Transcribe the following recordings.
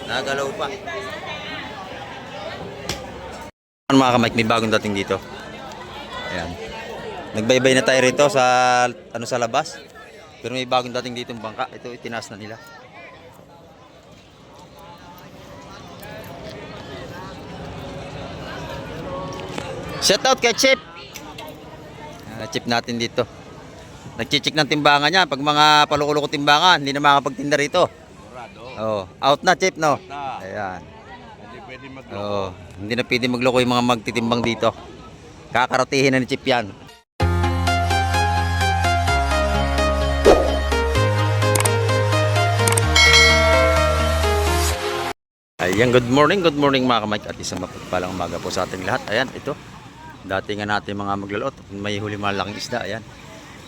Nagalaw pa. Ano mga kamay, may bagong dating dito. Ayan. Nagbaybay na tayo rito sa sa labas. Pero may bagong dating dito ng bangka. Ito itinaas na nila. Shout out kay Chip. Chip natin dito. Nagchichik ng timbangan niya. Pag mga palukuloko timbangan, hindi na makapagtinda rito. Oh, out na Chip, no? Ayan. Hindi pwede magloko. Oh, hindi na pwede magloko yung mga magtitimbang dito. Kakaratihin na ni Chip yan. Ayan, good morning mga kamay. At isang mapagpalang umaga po sa ating lahat. Ayan, ito. Dati nga natin mga maglalot. May huli malaking isda. Ayan.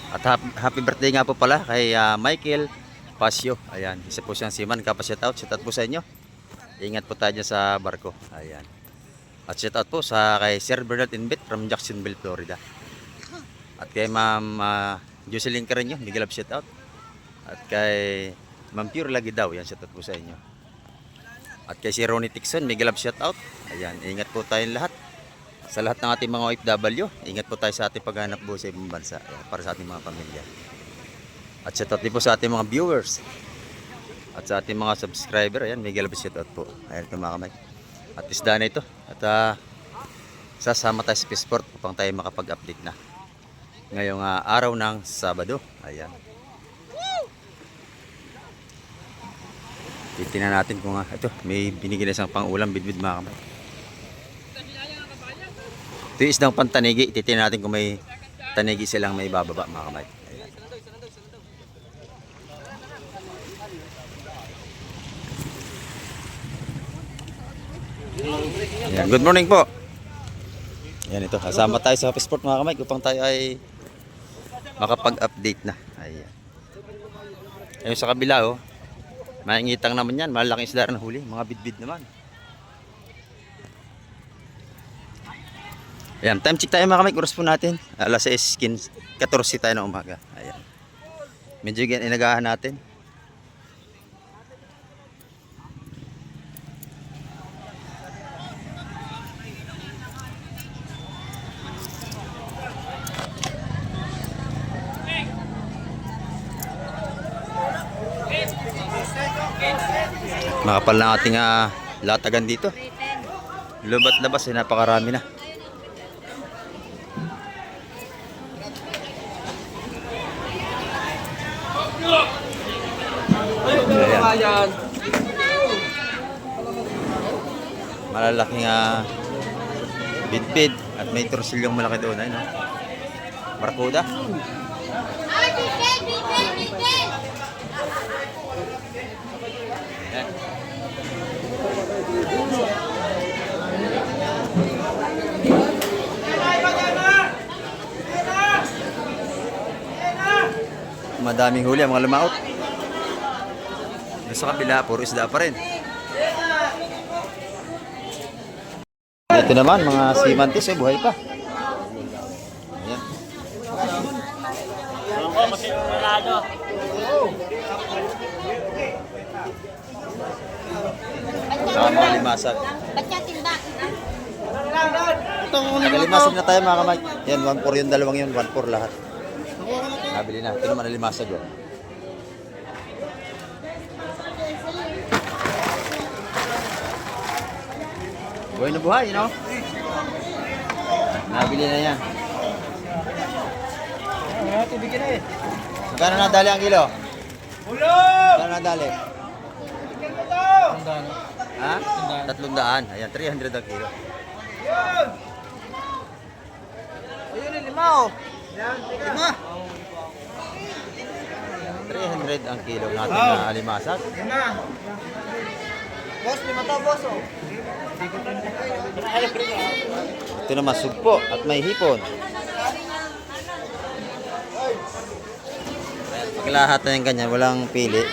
At happy birthday nga po pala kay Michael Pasio. Ayan, isa po siyang seaman. Shout out po sa inyo. Ingat po tayo dyan sa barko. Ayan. At shout out po sa kay Sir Bernard Inbit from Jacksonville, Florida. At kay Ma'am Jocelyn Careño, big love shout out. At kay Ma'am Pure Lagi daw. Yan, shout out po sa inyo. At kay si Ronnie Tixon, big love shout out. Ayan, ingat po tayong lahat. Sa lahat ng ating mga OFW, ingat po tayo sa ating paghanap buhay sa ibang bansa. Ayan, para sa ating mga pamilya. At shout out din po sa ating mga viewers. At sa ating mga subscriber, ayan, may galab shout out po. Ayan ito mga kamay. At isda na ito. At sasama tayo sa Fishport upang tayo makapag-update na. Ngayong araw ng Sabado. Ayan. Titingnan natin kung ito, may binigyan na isang pang-ulam bidbid mga kamay. Ito yung isdang pantanigi. Titingnan natin kung may tanigi silang may bababa mga kamay. Ayan, good morning po. Ayan ito, kasama tayo sa Fishport mga kamay upang tayo ay makapag-update na. Ayan. Ayun sa kabila oh. Maingitang naman yan, malaking isda na huli, mga bidbid naman. Ayan, time check tayo mga kamay, oras po natin. Alas 6:14 tayo ng umaga. Ayan. Medyo inagahan natin. Makapal na ating latagan dito. Lubat labas napakarami na. Ayan. Malalaking bidbid at may torsilyong malaki doon ay no. Barkuda. Ayan. Madaming huli ang mga lumaot. Sa kabila, puro isda pa rin. Dito naman, mga simantis buhay pa. Ayan. Saka mga limasag. Nagalimasag na tayo mga kamay. Yan, 1-4 yung dalawang yun, 1-4 lahat. Nabili na. Ito naman nalimasag yun. Buhay na buhay, you know? Nabili na yan. Tibigin na eh. Magkano nadali ang kilo? Magkano nadali? Ha? 300. Ayan, 300 ang kilo. Ayun yung 5 oh. 5. 300 ang kilo natin na limasag. Boss, 5 to boss oh. Ito naman sugpo at may hipon. Pag lahat na yung ganyan, walang pili.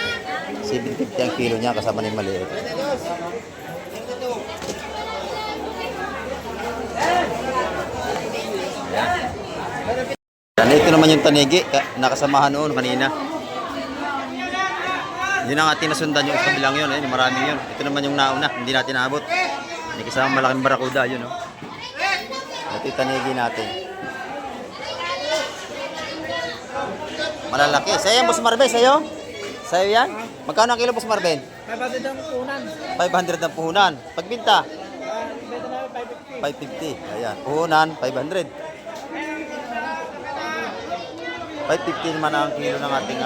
750 ang kilo niya kasama na yung maliit. Ayan. Ito naman yung tanigi, nakasamahan noon kanina. Yun ang ating nasundan yung kabilang yun. Ayun, marami yun. Ito naman yung nauna. Hindi natin naabot. Hindi kasama malaking barakuda yun. No? Ito itanigi natin. Malalaki. Sa'yo yan, Boss Marben. Sa'yo? Sa'yo yan? Magkano ang kilo, Boss Marben? 500 ang puhunan. 500 ang puhunan. Pagbinta? Benta na 550. 550. Ayan. Puhunan, 500. 550 naman ang kilo ng ating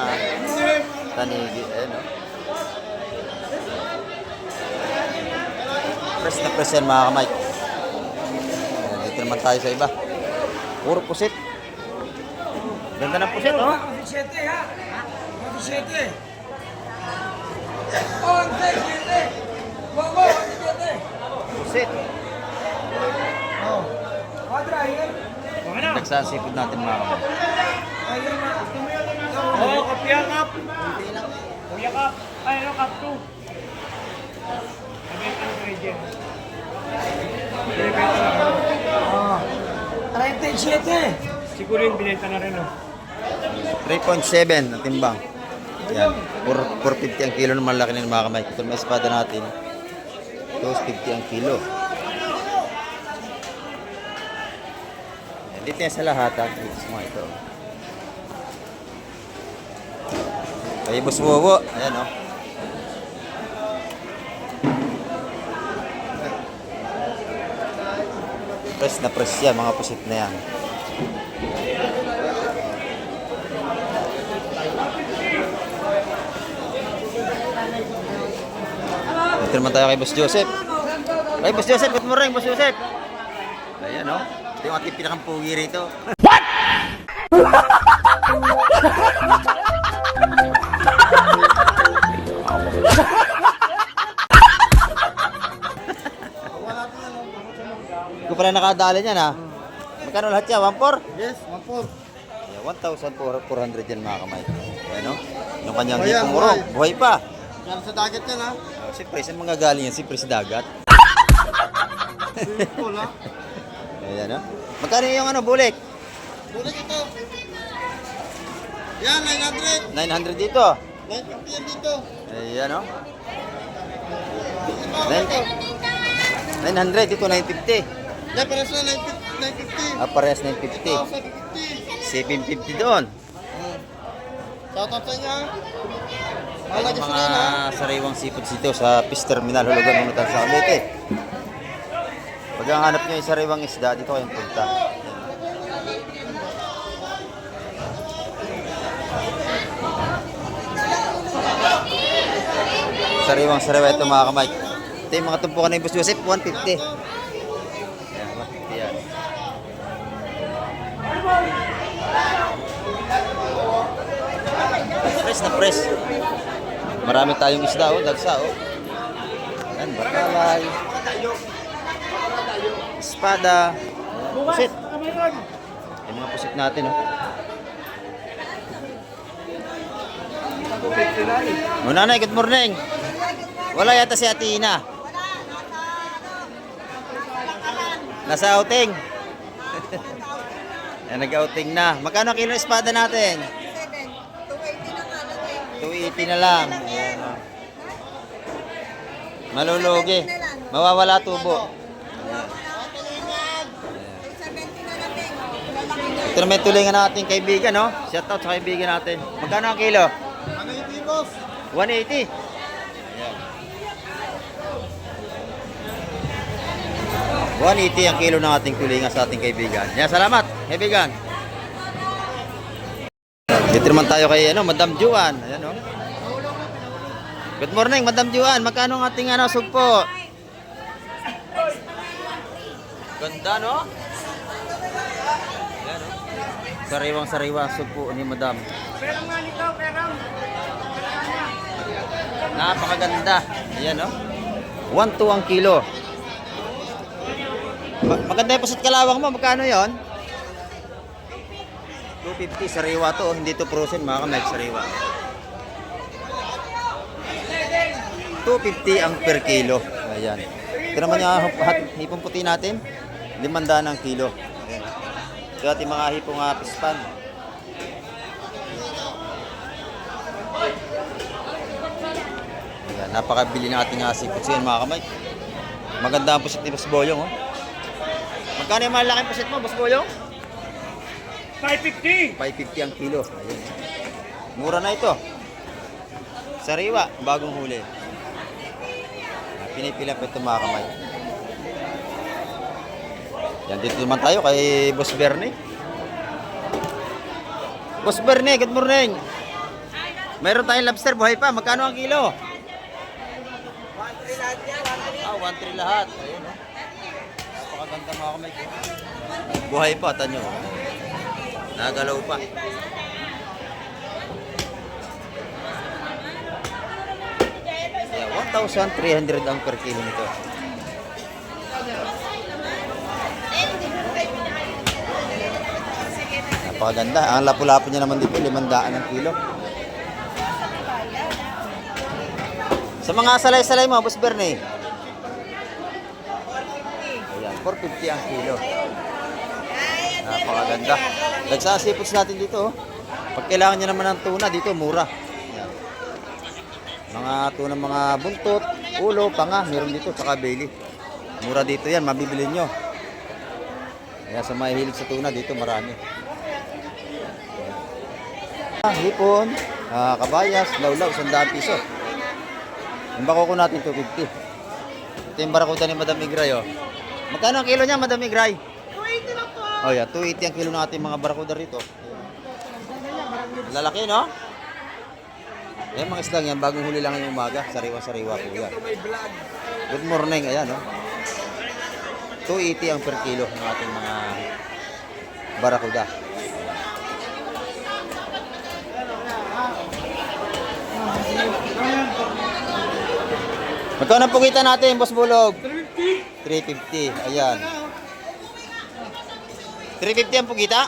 tanigi. Ayan, no? Press na press yan, mga kamay. Ayan, dito naman tayo sa iba. Puro pusit. Ganda ng pusit, oh. 17 ha? 17. Oh, 17. Wago, 17. Pusit. Oh. Quadra, yan. Okay na. Nagsasipod natin, mga kamay. Oh, kapya kap. Kapya kap. Ay, ano, kap 2. Oh. 37. Siguro yung binenta na rin, oh. 3.7 ang timbang. Yan. 450 ang kilo ng malaki ng mga kamay. Ito may espada natin. 250 ang kilo. Yan. Dito yan sa lahat. Dito sa mga ito. Kaya Boss Wowo. Ayan, o. Press na press yan. Mga pusit na yan. Dito naman tayo kay Boss Joseph. Kay Boss Joseph, good morning, Boss Joseph. Ayan, no? Ito yung ating pinakampugi rito. What? Kung pala nakadali niyan, ha? Magkano lahat yan? 1.4? Yes, 1.4. Yeah, 1,400 yan, mga kamay. Ayan, no? Yung kanyang Buhay yan, hipong urong. Buhay pa. Yan sa dagat yan, ha? Siyempre, saan mga galing yan? Siyempre sa dagat. Simple, ha? Ayan, no? Magkano yung bulik? Bulat ito. Yan, 900. 900 dito. 950 yan dito. Ayan, no? Ito. 900 dito, 950. Yan, pares na 950. Parehas 950. 750. 750 doon. Shoutout sa inyo, ha? Ay, Mga mga sariwang seafood dito sa Fish Terminal, Hulugan, Unutan sa Cavite. Pag ang hanap nyo yung sariwang isda, dito kayong punta. Sariwang sariwa ito, mga kamay. Ito yung mga tumpukan ng Boss Joseph, 150. Ayan, 150 yan. Press na press. Marami tayong isda, oh, dagsa, oh. Ayan, batalay. Espada. Pusit. Yung mga pusit natin, oh. Oh, nanay, good morning. Wala yata si Ate Ina. Nasa outing. Ayan, nag-outing na. Magkano kilo ng espada natin? 280 na lang. Ayan, oh. Malulugi. Mawawala tubo. Ito naman tulingan ng ating kaibigan, no? Shout out sa kaibigan natin. Magkano ang kilo? 180, boss. 180. Ayan. 180 ang kilo ng ating tulingan sa ating kaibigan. Yan, salamat, kaibigan. Dito naman tayo kay Madam Juan. Ayan, oh. Good morning, Madam Juan. Magkano ang ating sugpo? Ganda, no? Ayan, oh. Sariwang-sariwa sugpo ni Madam. Perang nga nito, perang. Napakaganda. Ayan, oh. 1.2 ang kilo. Maganda yung pusat kalawang mo. Magkano yon? 250. Sariwa to. Hindi to frozen, mga kamay. Sariwa. 250 ang per kilo. Ayan. Ito naman yung hipong puti natin. 500 ang kilo. Ayan. Ito ating mga hipong pispan. Ayan, napakabili ng ating seafood yan mga kamay. Maganda ang pusit ni Boss Boyong. Oh. Magkano yung malaking pusit mo, Boss Boyong? 550. 550 ang kilo. Ayun. Mura na ito. Sariwa, bagong huli. Pinipila pa ito mga kamay. Yan, dito naman tayo kay Boss Bernie. Boss Bernie, good morning. Mayroon tayong lobster, buhay pa. Magkano ang kilo? 1-3 lahat yan, 1-3 lahat. Ayun, oh. Napakaganda mga kamay. Buhay pa, tanyo. Nagalaw pa. Yeah, 1,300 ang per kilo nito. Napakaganda. Ang lapu-lapu niya naman dito, 500 ang kilo. Sa mga salay-salay mo, Boss Bernie. Ayan, 450 ang kilo. Napakaganda. Nagsasipos natin dito. Oh. Pag kailangan niya naman ng tuna, dito mura. Ayan. Mga tuna, mga buntot, ulo, panga, meron dito, tsaka belly. Mura dito yan, mabibili nyo. Kaya sa mahihilig sa tuna, dito marami. Hipon, kabayas, lawlaw, 100 piso. Yung bako ko natin 250. Ito yung barakuda ni Madam Igray. Oh. Magkano ang kilo niya, Madam Igray? 280 lang po. Oh, yeah, 280 ang kilo ng ating mga barakuda rito. Lalaki, no? Ayan, mga islang yan, bagong huli lang yung umaga. Sariwa-sariwa po yan. Good morning, ayan, no? 280 ang per kilo ng ating mga barakuda. Magkano ang pugitan natin, Boss Bulog? 350. Ayan. 350 ang pugita?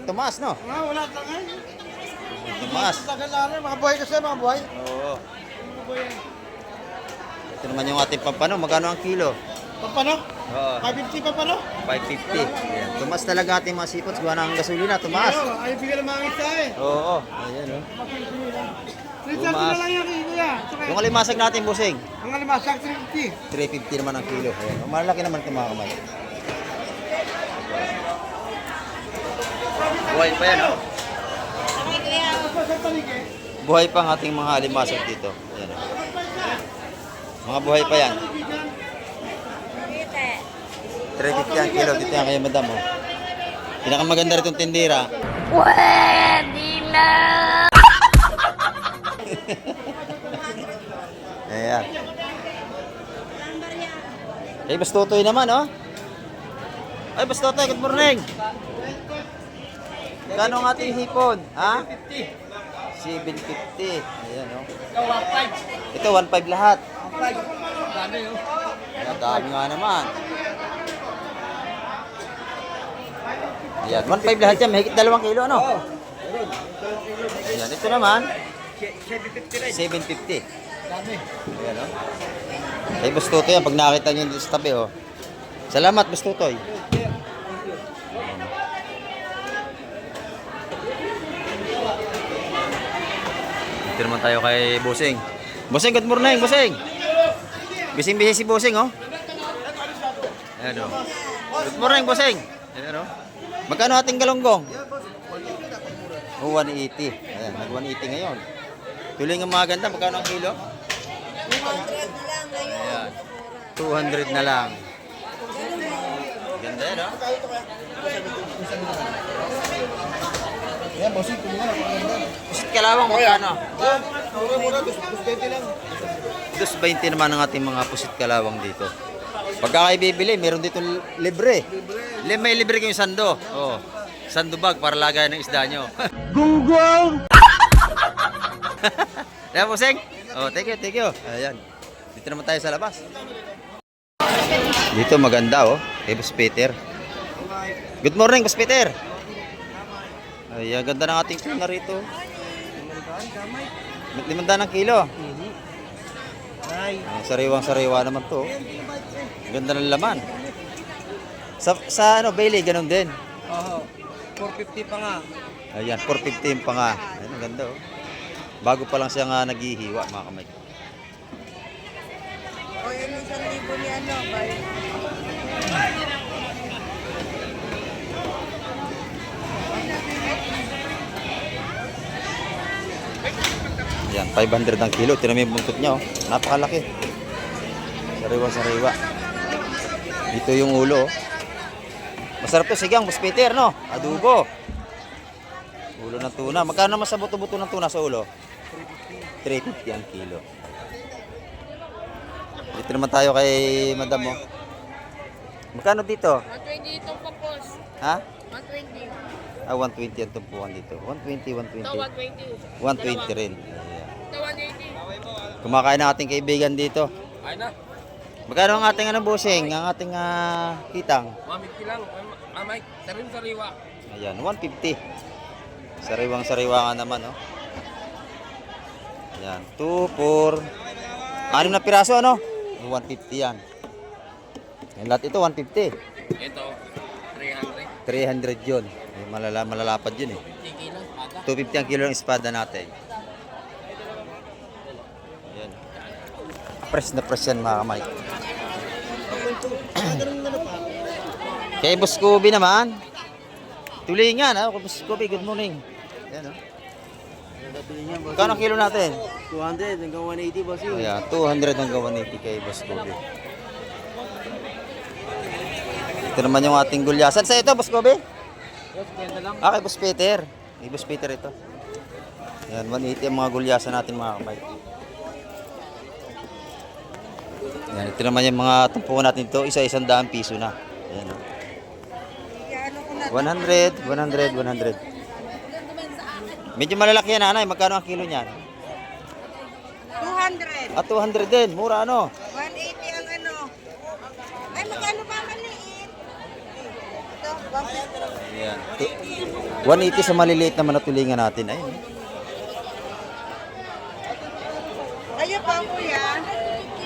Tumaas, no? Wala lang eh. Tumaas. Tagal na rin, mga buhay kasi, mga buhay. Oo. Ito naman yung ating pampano. Magkano ang kilo? Pampano? Oo. 550 pampano? 550. Ayan. Tumaas talaga ating mga sipots. Gawa ng gasolina. Tumaas. Ayaw bigyan ng mga isa eh. Oo. Ayan, oh. Richard na lang yan, kuya. Yung alimasag natin, busing. Ang alimasag, 350. 350 naman ang kilo. Ayan. Oh, malaki naman ito mga kamay. Buhay pa yan, oh. Buhay pa ang ating mga alimasag dito. Ayan, oh. Mga buhay pa yan. 350 ang kilo. Dito yan kayo, madam, oh. Pinakamaganda rin itong tindira. Pwede na! Ayan. Eh, Bastotoy naman, oh. Ay, Bastotoy, good morning. Kano ang ating hipon? Ha? 750. Ayan, oh. Ito, 1.5 lahat. Ayan, dami nga naman. Ayan, 1.5 lahat yan. Mahigit 2 kilo, ano? Ayan, ito naman. 750. Ayan, oh. Ay, Bastotoy yan. Pag nakita nyo dito sa tabi, oh. Salamat, Bastotoy. Dito naman tayo kay Busing. Busing, good morning, Busing. Bising-bising si Busing, oh. Ayan, oh. Good morning, Busing. Ayan, oh. Magkano ating galonggong? Oh, 180. Ayan, nag-180 ngayon. Tuloy ng mga ganda, magkano ang kilo? 200 na lang. Ganda yan, no? Pusit kalawang, magkano? 220 naman ang ating mga pusit kalawang dito. Pagka kayo bibili, meron dito libre. May libre kayong sando. Oh, sando bag para lagay ng isda nyo. Gunggong! Ayan po, Seng. Oh, thank you, thank you. Ayan. Dito naman tayo sa labas. Dito maganda, oh. Kay Boss Peter. Good morning, Boss Peter. Ay, ganda ng ating tuna rito. 500 ang kilo. Ay, sariwang-sariwa naman to. Ganda ng laman. Sa ano, Bailey, ganun din. Oo. 450 pa nga. Ayan, 450 pa nga. Ayan, ang ganda, oh. Bago pa lang siya nga naghihiwa, mga kamay. O yan yung 1,000 ni ano, bye. Yan, 500 ang kilo. Tinan mo yung buntot niya, oh. Napakalaki. Sariwa-sariwa. Dito yung ulo, oh. Masarap to sigang, Boss Peter, no? Adobo. Ulo ng tuna. Magkano naman sa buto-buto ng tuna sa ulo? 350 ang kilo. Dito naman tayo kay Madam, oh. Magkano dito? 120 itong papos. Ha? 120. Ah, 120 ang tumpukan dito. 120, 120. Ito 120. 120 rin. Ayan. Ito 180. Kumakain ng ating kaibigan dito. Ay na. Magkano ang ating busing? Ang ating kitang? 150 lang. Mike, sariwa. Ayan, 150. Sariwang-sariwa nga naman, oh. Ayan, 2, 4. 6 na piraso, ano? 150 yan. Yan lahat ito, 150. Ito, 300. 300 yun. Yung malalapad yun, eh. 50 kilos, ada. 250 ang kilo ng espada natin. Ayan. Press na press yan, mga kamay. Kay Boss Kobe naman. Tulingan, ha? Boss Kobe, good morning. Ayan, oh. Kano kilo natin? 200 hanggang 180 boss yun. Ayan, 200 hanggang 180 kay Boss Kobe. Ito naman yung ating gulyasan. Sa ito, Boss Kobe? Ah, kay Boss Peter. Kay Boss Peter ito. Ayan, 180 ang mga gulyasan natin, mga kamay. Ayan, ito naman yung mga tumpukan natin ito. Isa-100 piso na. Ayan, oh. 100, 100, 100. Medyo malalaki yan, nanay. Magkano ang kilo niyan? 200. At 200 din. Mura, ano? 180 ang ano. Ay, magkano ba maliit? Ito, 150. Ayan. 180 sa maliliit na manatulingan natin. Ayun. Ayun pa, kuya.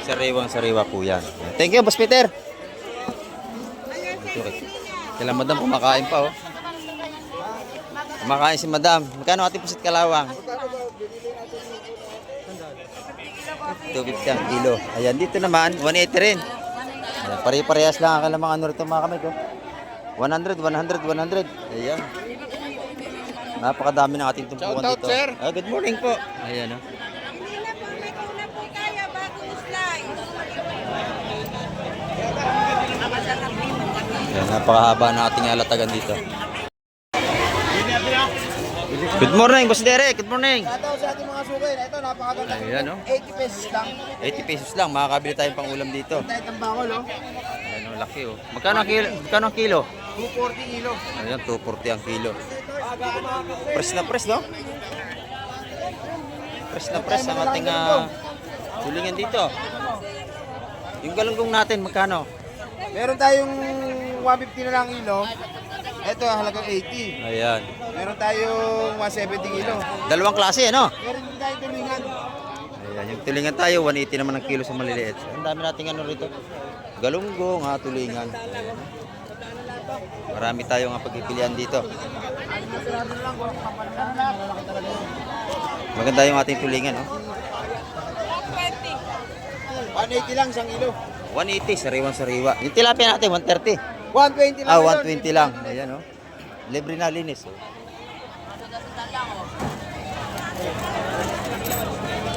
Sariwang-sariwa po yan. Thank you, Boss Peter. Ayan, Okay. Kailan madam kumakain pa, oh. Kumakain si madam. Magkano ating pusit kalawang? 250 ang kilo. Ayan, dito naman, 180 rin. Ayan, pare-parehas lang ang kalamang ano rito, mga kamay ko. 100, 100, 100. Ayan. Napakadami ng ating tumpukan Shout out, dito. sir. Ah, good morning po. Ayan, oh. Hindi na po, may tuna po tayo bago slice. Ayan, napakahaba ng ating alatagan dito. Good morning, Boss Derek. Good morning. Ito sa ating mga sukay. Ito napakaganda. Ayan, oh. 80 pesos lang. 80 pesos lang, makakabili tayong pang ulam dito. Tayo tambakol, oh. Ayan, oh, laki, oh. Magkano ang kilo? Magkano ang kilo? 240 kilo. Ayan, 240 ang kilo. Press na press, no? Press na press ang ating tulingan dito. Yung galunggong natin, magkano? Meron tayong 150 na lang kilo. Ito halagang 80. Ayan. Meron tayong 170 kilo. Dalawang klase, ano? Meron din tayong tulingan. Ayan, yung tulingan tayo, 180 naman ang kilo sa maliliit. Ang dami nating ano rito. Galunggong, tulingan. Ayan. Marami tayong pagpipilian dito. Maganda yung ating tulingan, no? 180 lang isang kilo. 180, sariwang-sariwa. Yung tilapia natin, 130. 120 lang. Ah, yun. 120 lang. Ayan, oh. Libre na linis, oh.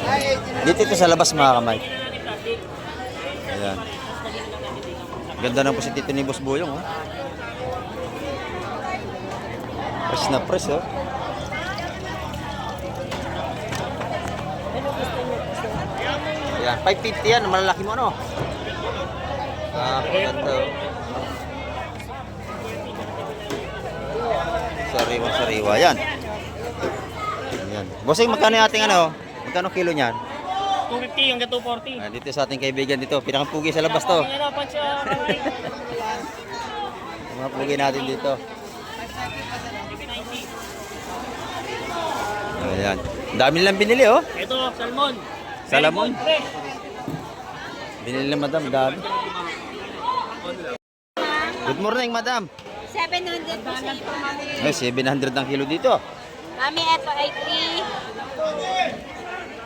Ay, 80 na. Dito ito sa labas, mga kamay. Ayan. Ganda ng pusit dito ni Boss Boyong, oh. Press na press, oh. Ayan, 550 yan. Malalaki mo, ano? Ah, maganda, oh. Sariwa-sariwa. Yan. Ayan. Bossing, magkano yung ating ano? Magkano kilo niyan? 250 hanggang 240. Ah, dito sa ating kaibigan dito. Pinakapugi sa labas to. Hirapan siya. Mga pugi natin dito. Ayan. Ang dami nilang binili, oh. Ito, salmon. Salamon. Fresh. Binili na madam, dami. Good morning, madam. 700 po sa ito, mami. Ay, 700 ang kilo dito. Mami, ito 80.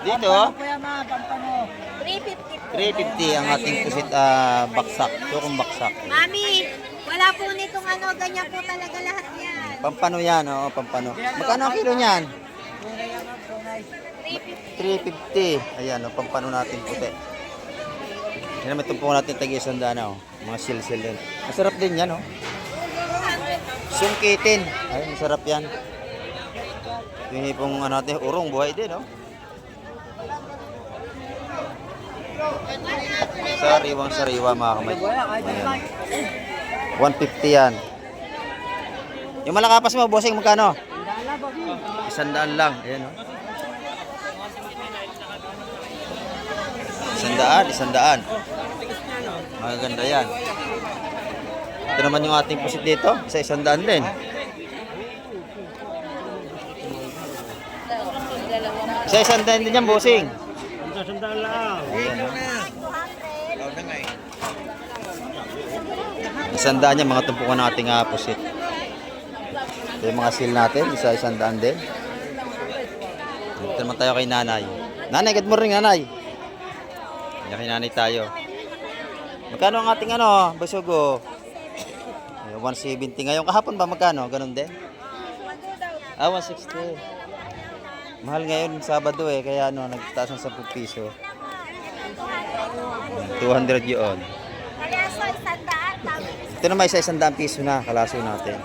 Dito, oh. Kuya ma, pampano. 350 po. 350 ang ating pusit baksak. Sukong baksak. Mami, wala po nitong ano, ganyan po talaga lahat yan. Pampano yan, oo, pampano. Magkano ang kilo niyan? 350. Ayan, oh, pampano natin puti. Yan naman itong po natin tag-isang dana, oh. Mga silsil din. Masarap din yan, oh. Sungkitin. Ay, masarap yan. Yung pong ano natin, urong, buhay din, oh. Sariwang sariwa mga kamay. Ayan. 150 yan. Yung malakapas mo, bossing, magkano? 100 lang. Ayan, oh. 100. Magaganda yan. Ito naman yung ating pusit dito. Isa 100 din. Isa 100 din yan, bossing. Ayan, oh. 100 yan, mga tumpukan ng ating pusit. Ito yung mga seal natin. Isa 100 din. Ito naman tayo kay nanay. Nanay, good morning, nanay. Yan kay nanay tayo. Magkano ang ating basugo? 170 ngayon. Kahapon ba magkano? Ganun din? 160. Mahal ngayon Sabado kaya nagtaas ng 10 piso. 200 yun. Kaya so, 100. Ito naman isa 100 piso na kalaso natin.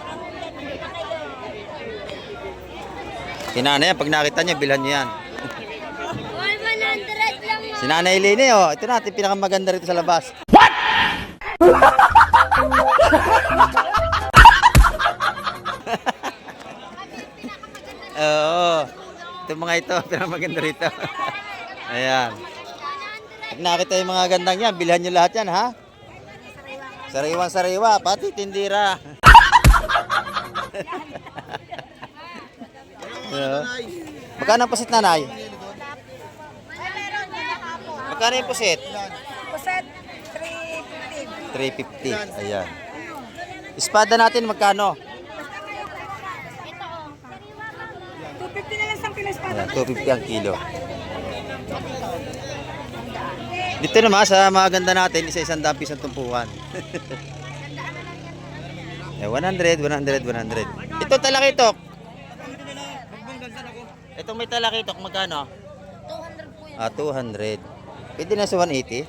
Tinanay yan, pag nakita nyo, bilhan nyo yan. 100 lang. Si Nanay Lene, ito natin pinakamaganda rito sa labas. Oo. Ito mga ito, pinakamaganda rito. Ayan. Pag nakita yung mga gandang yan, bilhan nyo lahat yan, ha? Sariwang sariwa, pati tindira. Magkano ang pusit, nanay? Magkano yung pusit? Puset, 350. 350. Ayan. Espada natin magkano? 250 na lang isang kilo espada. Ayan, 250 ang kilo. Dito naman sa mga ganda natin, isa 100 piso ang tumpukan. 100. Ito talakitok. Itong may talakitok magkano? 200 po yan. 200. Pwede na sa 180?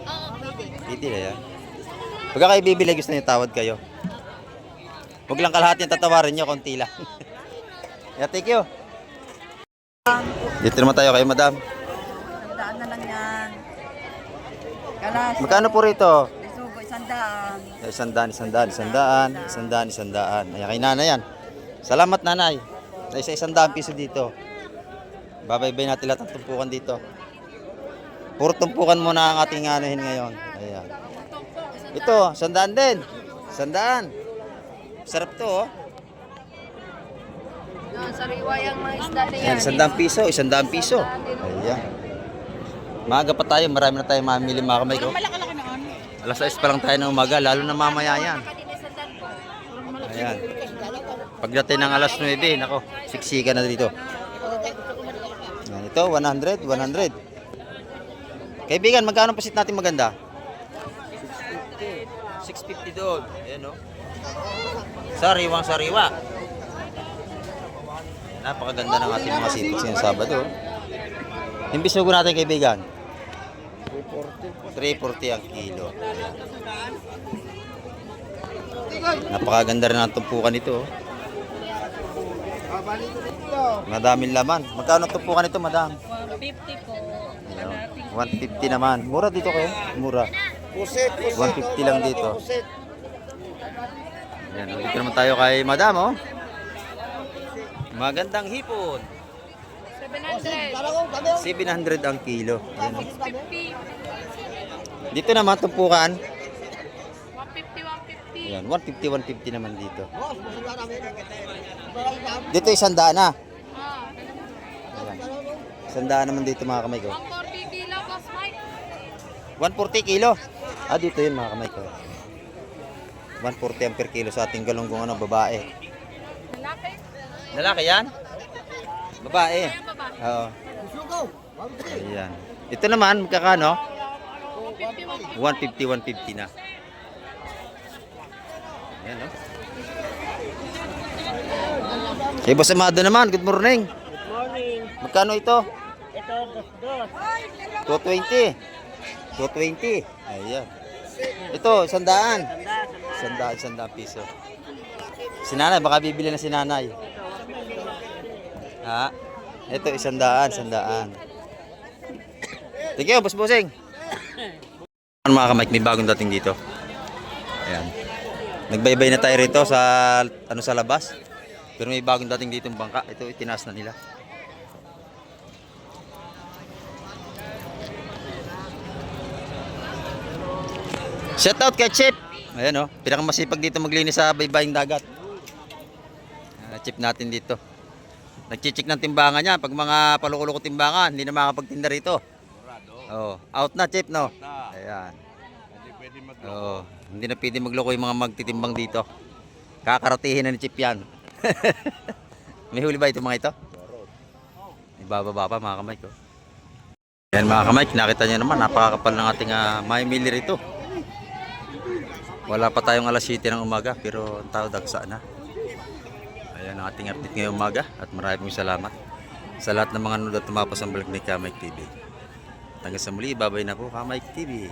Oo, pwede na yan. Pagka kayo bibili, gusto niyo tawad kayo. Huwag lang kalahati yung tatawarin nyo, konti lang. Yeah, thank you. Dito naman tayo kay madam. Sandaan na lang yan. Kalas. Magkano po rito? Isugo, 100. 100. Ayan, kay nanay yan. Salamat, nanay. Isa 100 piso dito. Babaybay natin lahat ng tumpukan dito. Puro tumpukan muna ang ating anuhin ngayon. Ayan. Ito, 100 din. 100. Sarap to, Sariwa yung mga isda na Ayan, 100 piso, 100 piso. Ayan. Maaga pa tayo, marami na tayo mamili mga kamay ko. Alas 6 pa lang tayo ng umaga, lalo na mamaya yan. Ayan. Pagdating ng alas 9, nako, siksika na dito. Ayan, ito, 100. Kaibigan, magkano pasit natin maganda? 650 doon. Ayan, no? Sariwang sariwa. Napakaganda ng ating mga sipit ngayong Sabado. Yung bisugo natin, kaibigan? 340 ang kilo. Ayan. Napakaganda rin ang tumpukan ito. Madaming laman. Magkano ang tumpukan ito, madam? 150 po. Ayan. 150 naman. Mura dito kayo? Mura. 150 lang dito. Ayan, dito naman tayo kay madam, Magandang hipon. 700 ang kilo. Ayan, Dito naman tumpukan. 150. Ayan, 150 naman dito. Dito 100 na. Ayan. 100 naman dito mga kamay ko. 140 kilo, boss Mike. 140 kilo. Dito yun mga kamay ko. 140 ang per kilo sa ating galunggong babae. Lalaki. Lalaki yan? Babae. Oo. Ayan. Ito naman, magkakano? 150 na. Ayan, no? Kay Boss Amado naman, good morning. Good morning. Magkano ito? Ito, dos. 220. 220. Ayan. Ito, 100. 100 piso. Si nanay, baka bibili na si nanay. Ha? Ito, 100. Thank you, Boss Bossing. Mga kamay, may bagong dating dito. Ayan. Nagbaybay na tayo rito sa sa labas. Pero may bagong dating dito ng bangka. Ito, itinaas na nila. Shout out kay Chip. Ayan, oh, pinakamasipag dito maglinis sa baybaying dagat. Chip natin dito. Nagchichik ng timbangan niya. Pag mga palukuloko timbangan, hindi na makapagtinda rito. Oh, out na, Chip, no? Ayan. Oh, hindi na pwede magloko yung mga magtitimbang dito. Kakaratihin na ni Chip yan. May huli ba ito mga ito? Ibababa pa mga kamay ko. Ayan mga kamay, nakita nyo naman, napakakapal ng ating mamimili rito. Wala pa tayong alas 7 ng umaga, pero ang tao dagsa na. Ayan ang ating update ngayong umaga at maraming salamat sa lahat ng mga nanood at tumapos ang balik ni Kamay TV. Hanggang sa muli, babay na po Kamay TV.